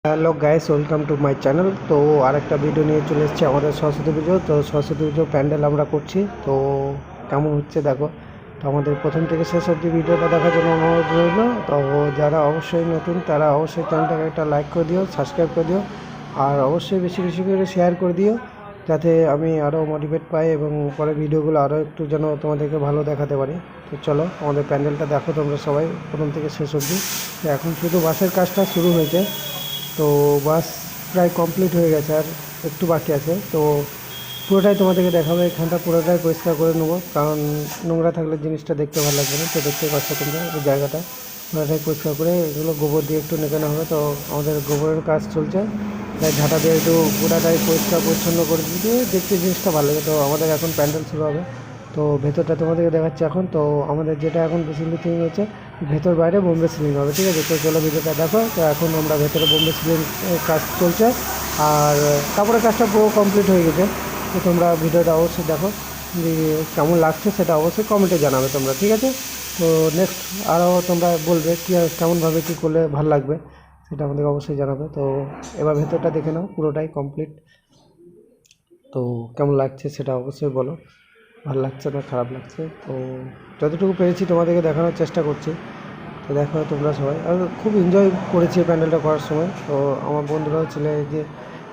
Hello guys, welcome to my channel. তো আরেকটা video নিয়ে চলে এসেছি আমাদের সরস্বতী পুজো। তো সরস্বতী পুজো প্যান্ডেল আমরা করছি, তো কেমন হচ্ছে দেখো। তো আমাদের প্রথম থেকে শেষ অবধি ভিডিওটা দেখার জন্য অনুরোধ রইল। তো যারা অবশ্যই নতুন তারা অবশ্যই চ্যানেলটাকে একটা লাইক করে দিও, সাবস্ক্রাইব করে দিও, আর অবশ্যই বেশি বেশি করে শেয়ার করে দিও, যাতে আমি আরও মোটিভেট পাই এবং পরে ভিডিওগুলো আরও একটু যেন তোমাদেরকে ভালো দেখাতে পারি। তো চলো আমাদের প্যান্ডেলটা দেখো তোমরা সবাই প্রথম থেকে শেষ অবধি। তো এখন শুধু বাসের কাজটা শুরু হয়েছে, তো বাস প্রায় কমপ্লিট হয়ে গেছে, আর একটু বাকি আছে। তো পুরোটাই তোমাদেরকে দেখাবো, এখানটা পুরোটাই পরিষ্কার করে নেবো, কারণ নোংরা থাকলে জিনিসটা দেখতে ভালো লাগবে না। তো দেখতে পাচ্ছ তোমরা এই জায়গাটা পুরোটাই পরিষ্কার করে এগুলো গোবর দিয়ে একটু নেকানো হবে। তো আমাদের গোবরের কাজ চলছে, তাই ঝাঁটা দিয়ে একটু পুরোটাই পরিষ্কার পরিচ্ছন্ন করে দিতে দেখতে জিনিসটা ভালো লাগে। তো আমাদের এখন প্যান্ডেল শুরু হবে, তো ভেতরটা তোমাদেরকে দেখাচ্ছি এখন। তো আমাদের যেটা এখন বেসিক্যালি থিম হচ্ছে ভেতর বাইরে বোম্বে সিলিং হবে, ঠিক আছে। তো চলো ভিডিওটা দেখো। তো এখন আমরা ভেতরে বোম্বে সিলিং কাজ চলছে, আর কাপড়ের কাজটা পুরো কমপ্লিট হয়ে গেছে। তো তোমরা ভিডিওটা অবশ্যই দেখো, যে কেমন লাগছে সেটা অবশ্যই কমেন্টে জানাবে তোমরা, ঠিক আছে। তো নেক্সট আরও তোমরা বলবে কী কেমনভাবে কী করলে ভালো লাগবে, সেটা আমাদেরকে অবশ্যই জানাবে। তো এবার ভেতরটা দেখে নাও, পুরোটাই কমপ্লিট। তো কেমন লাগছে সেটা অবশ্যই বলো, ভালো লাগছে না খারাপ লাগছে। তো যতটুকু পেরেছি তোমাদেরকে দেখানোর চেষ্টা করছি। তো দেখো তোমরা সবাই, আর খুব এনজয় করেছি এই প্যান্ডেলটা করার সময়। তো আমার বন্ধুরাও ছিল, এই যে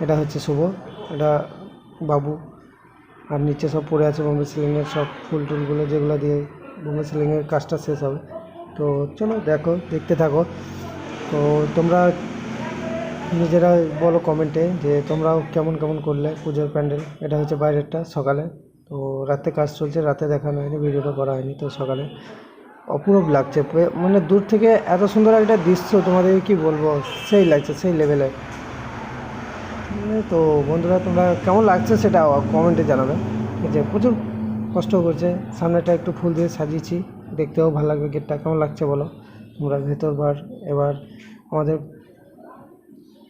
এটা হচ্ছে শুভ, এটা বাবু, আর নিচে সব পড়ে আছে বোম্বে সিলিংয়ের সব ফুল টুলগুলো, যেগুলো দিয়ে বোম্বে সিলিংয়ের কাজটা শেষ হবে। তো চলো দেখো, দেখতে থাকো। তো তোমরা নিজেরা বলো কমেন্টে যে তোমরাও কেমন কেমন করলে পুজোর প্যান্ডেল। এটা হচ্ছে বাইরেরটা সকালে, তো রাতে কাজ চলছে, রাতে দেখানো হয়নি, ভিডিওটা করা হয়নি। তো সকালে অপূরূপ লাগছে, মানে দূর থেকে এত সুন্দর একটা দৃশ্য তোমাদেরকে কী বলবো, সেই লাগছে, সেই লেভেলের। তো বন্ধুরা তোমরা কেমন লাগছে সেটা কমেন্টে জানাবে। ঠিক আছে, প্রচুর কষ্ট করছে, সামনেটা একটু ফুল দিয়ে সাজিয়েছি, দেখতেও ভালো লাগবে। গেটটা কেমন লাগছে বলো তোমরা ভেতরবার। এবার আমাদের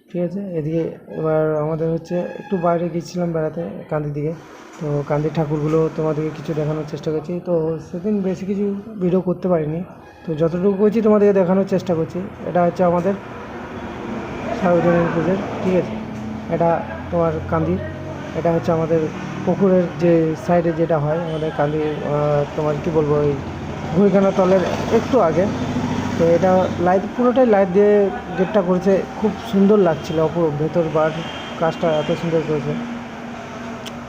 ঠিক আছে, এদিকে এবার আমাদের হচ্ছে একটু বাইরে গিয়েছিলাম বেড়াতে, কান্দির দিকে। তো কান্দির ঠাকুরগুলো তোমাদেরকে কিছু দেখানোর চেষ্টা করছি। তো সেদিন বেশি কিছু ভিডিও করতে পারিনি, তো যতটুকু করছি তোমাদেরকে দেখানোর চেষ্টা করছি। এটা হচ্ছে আমাদের সার্বজনীন পুজোর, ঠিক আছে। এটা তোমার কান্দির, এটা হচ্ছে আমাদের পুকুরের যে সাইডে যেটা হয় আমাদের কান্দির, তোমার কি বলবো, ওই ঘুড়িখানা তলের একটু আগে। তো এটা লাইট, পুরোটাই লাইট দিয়ে গেটটা করেছে, খুব সুন্দর লাগছিল অপূর্ব, ভেতর বার কাজটা এত সুন্দর করেছে।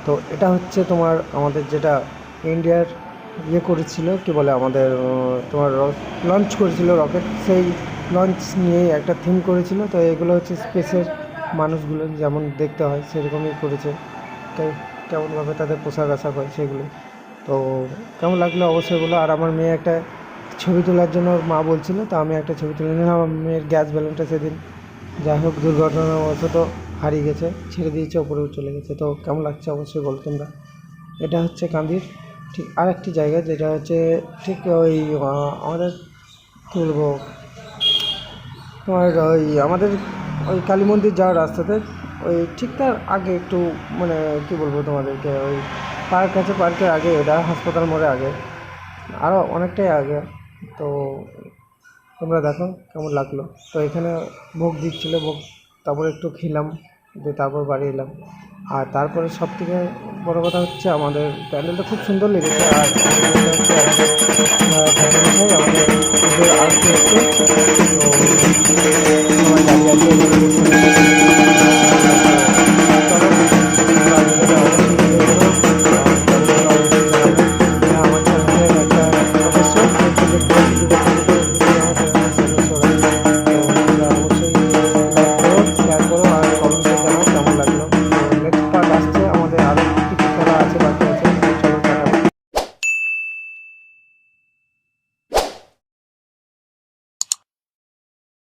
তো এটা হচ্ছে তোমার আমাদের যেটা ইন্ডিয়ার ইয়ে করেছিল, কি বলে আমাদের তোমার লঞ্চ করেছিল রকেট, সেই লঞ্চ নিয়ে একটা থিম করেছিল। তো এগুলো হচ্ছে স্পেসের মানুষগুলো যেমন দেখতে হয় সেরকমই করেছে, তাই কেমনভাবে তাদের পোশাক আশাক হয় সেগুলো। তো কেমন লাগলো অবশ্যই বলো। আর আমার মেয়ে একটা ছবি তোলার জন্য ওর মা বলছিল, তো আমি একটা ছবি তুলে নিলাম। আমার মেয়ের গ্যাস ব্যালেন্সটা সেদিন যাই হোক দুর্ঘটনাবশত হারিয়ে গেছে, ছেড়ে দিয়েছে, ওপরেও চলে গেছে। তো কেমন লাগছে অবশ্যই বলো তোমরা। এটা হচ্ছে কান্দির ঠিক আর একটি জায়গা, যেটা হচ্ছে ঠিক ওই আমাদের কী বলবো, তোমার ওই আমাদের ওই কালী মন্দির যাওয়ার রাস্তাতে, ওই ঠিক তার আগে একটু, মানে কী বলবো তোমাদেরকে, ওই পার্ক আছে, পার্কের আগে, এটা হাসপাতাল মোড়ে আগে, আরও অনেকটাই আগে। তো তোমরা দেখো কেমন লাগলো। তো এখানে ভোগ দিচ্ছিলো, ভোগ তারপরে একটু খেলাম, দিয়ে তারপর বাড়ি এলাম। আর তারপরে সব থেকে বড়ো কথা হচ্ছে আমাদের প্যান্ডেলটা খুব সুন্দর লেগেছে। আর আমাদের হচ্ছে আমাদের পুজোর আরতি হচ্ছে। তো সবাই দাঁড়িয়ে আছে,